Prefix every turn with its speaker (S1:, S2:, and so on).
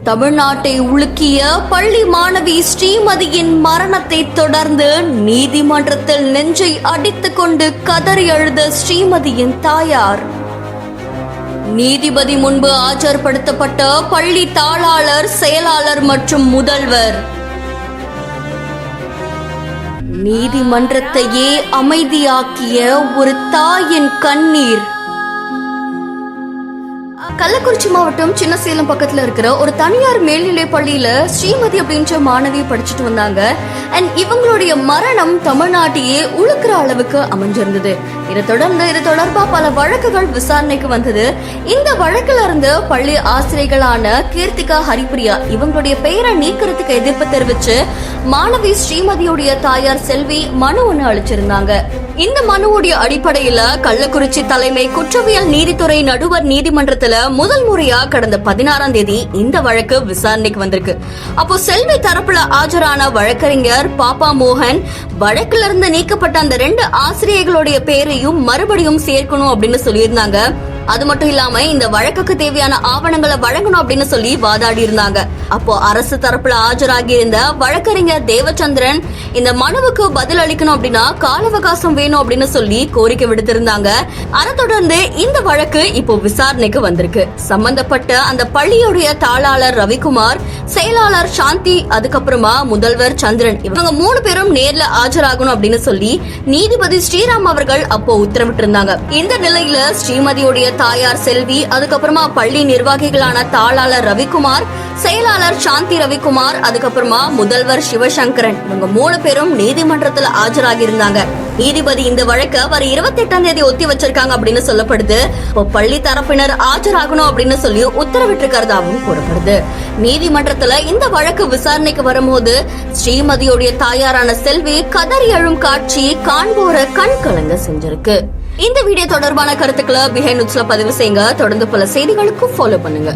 S1: தமிழ்நாட்டை உலுக்கிய பள்ளி மாணவி ஸ்ரீமதியின் மரணத்தை தொடர்ந்து நீதிமன்றத்தில் நெஞ்சை அடித்துக் கொண்டு கதறி அழுத ஸ்ரீமதியின் தாயார். நீதிபதி முன்பு ஆஜர்படுத்தப்பட்ட பள்ளி தாளாளர், செயலாளர் மற்றும் முதல்வர். நீதிமன்றத்தையே அமைதியாக்கிய ஒரு தாயின் கண்ணீர். கள்ளக்குறிச்சி மாவட்டம் சின்னசேலம் பக்கத்துல இருக்கிற ஒரு தனியார் மேல்நிலை பள்ளியில ஸ்ரீமதி அப்படின்ற மாணவி படிச்சுட்டு வந்தாங்க. அண்ட் இவங்களுடைய மரணம் தமிழ்நாட்டையே உழுக்கிற அளவுக்கு அமைஞ்சிருந்தது. இதை தொடர்ந்து இது தொடர்பா பல வழக்குகள் விசாரணைக்கு வந்தது. இந்த வழக்குல இருந்து பள்ளி ஆசிரியர்களான கீர்த்திகா, ஹரிப்பிரியா இவங்களுடைய பெயரை நீக்கிறதுக்கு எதிர்ப்பு தெரிவிச்சு மாணவி ஸ்ரீமதியுடைய தாயார் செல்வி மனு ஒண்ணு அளிச்சிருந்தாங்க. இந்த மனுவுடைய அடிப்படையில கள்ளக்குறிச்சி தலைமை குற்றவியல் நீதித்துறை நடுவர் நீதிமன்றத்துல முதல் முறையா கடந்த 16ஆம் தேதி இந்த வழக்கு விசாரணைக்கு வந்திருக்கு. அப்போ செல்வி தரப்புல ஆஜரான வழக்கறிஞர் பாப்பா மோகன் வழக்குல இருந்து நீக்கப்பட்ட அந்த 2 ஆசிரியர்களுடைய பேரையும் மறுபடியும் சேர்க்கணும் அப்படின்னு சொல்லியிருந்தாங்க. அது மட்டும் இல்லாம இந்த வழக்குக்கு தேவையான ஆவணங்களை வழங்கணும் அப்படின்னு சொல்லி வாதாடி இருந்தாங்க. அப்போ அரசு தரப்புல ஆஜராகி இருந்த வழக்கறிஞர் தேவச்சந்திரன் இந்த மனுவுக்கு பதில் அளிக்கணும் அப்படின்னா கால அவகாசம் வேணும் அப்படின்னு சொல்லி கோரிக்கை விடுத்திருந்தாங்க. அதை தொடர்ந்து இந்த வழக்கு இப்போ விசாரணைக்கு வந்திருக்கு. சம்பந்தப்பட்ட அந்த பள்ளியுடைய தாளாளர் ரவிக்குமார், செயலாளர் சாந்தி, அதுக்கப்புறமா முதல்வர் சந்திரன் இவங்க 3 பேரும் நேர்ல ஆஜராகணும் அப்படின்னு சொல்லி நீதிபதி ஸ்ரீராம் அவர்கள் அப்போ உத்தரவிட்டு இருந்தாங்க. இந்த நிலையில ஸ்ரீமதியுடைய தாயார் செல்வி, அதுக்கப்புறமா பள்ளி நிர்வாகிகளான தாளாளர் ரவிக்குமார், செயலாளர் சாந்தி ரவிக்குமார், அதுக்கப்புறமா முதல்வர் சிவசங்கரன் இவங்க 3 பேரும் நீதிமன்றத்துல ஆஜராகி இருந்தாங்க. நீதிபதி இந்த வழக்க வர 28ஆம் தேதி ஒத்தி வச்சிருக்காங்க அப்படின்னு சொல்லப்படுது. பள்ளி தரப்பினர் ஆஜராகணும் அப்படின்னு சொல்லி உத்தரவிட்டிருக்கிறதாவும் கூறப்படுது. நீதிமன்றத்துல இந்த வழக்கு விசாரணைக்கு வரும்போது ஸ்ரீமதியுடைய தாயாரான செல்வி கதறி அழும் காட்சி காண்போர கண் கலங்க செஞ்சிருக்கு. இந்த வீடியோ தொடர்பான கருத்துக்களை பிஹைண்ட் நியூஸ்ல பதிவு செய்யுங்க. தொடர்ந்து பல செய்திகளுக்கு ஃபாலோ பண்ணுங்க.